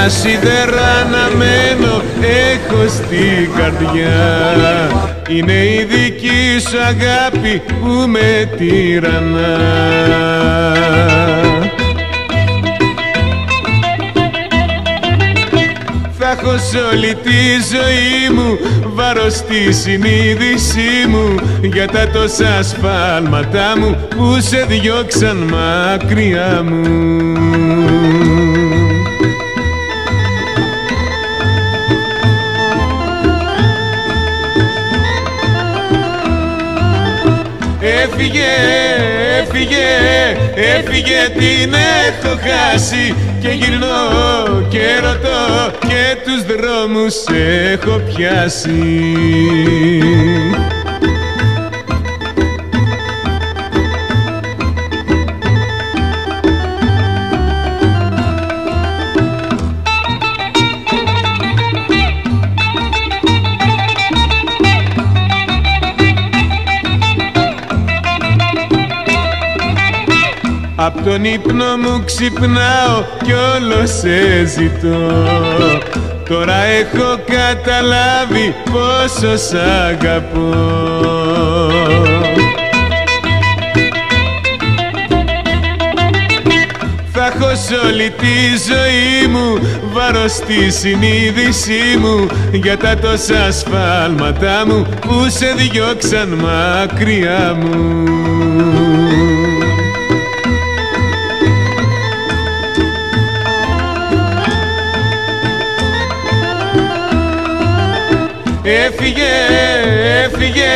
σίδερα αναμένω έχω στην καρδιά. Είναι η δική σου αγάπη που με τυραννά. Θα έχω σ' όλη τη ζωή μου βάρος στη συνείδησή μου για τα τόσα σφάλματά μου που σε διώξαν μακριά μου. Έφυγε, έφυγε, έφυγε, την έχω χάσει και γυρνώ και ρωτώ και τους δρόμους έχω πιάσει. Απ' τον ύπνο μου ξυπνάω κι όλο σε ζητώ. Τώρα έχω καταλάβει πόσο σ' αγαπώ. Θα έχω σ' όλη τη ζωή μου βάρος στη συνείδησή μου για τα τόσα σφάλματά μου που σε διώξαν μακριά μου. Έφυγε, έφυγε,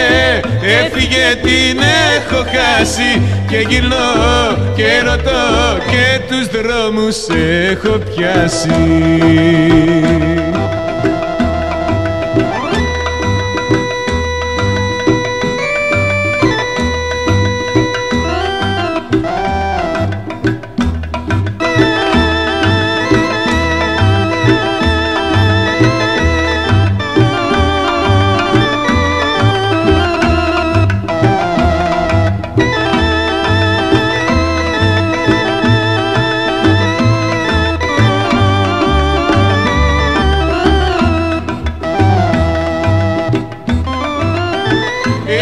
έφυγε, την έχω χάσει και γυρνώ και ρωτώ και τους δρόμους έχω πιάσει.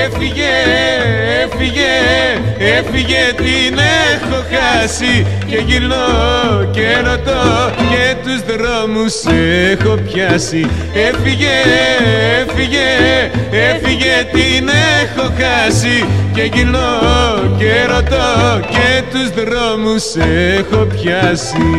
Έφυγε, έφυγε, έφυγε, την έχω χάσει και γυρνώ και ρωτώ και τους δρόμους έχω πιάσει. Έφυγε, έφυγε, έφυγε, την έχω χάσει και γυρνώ και ρωτώ και τους δρόμους έχω πιάσει.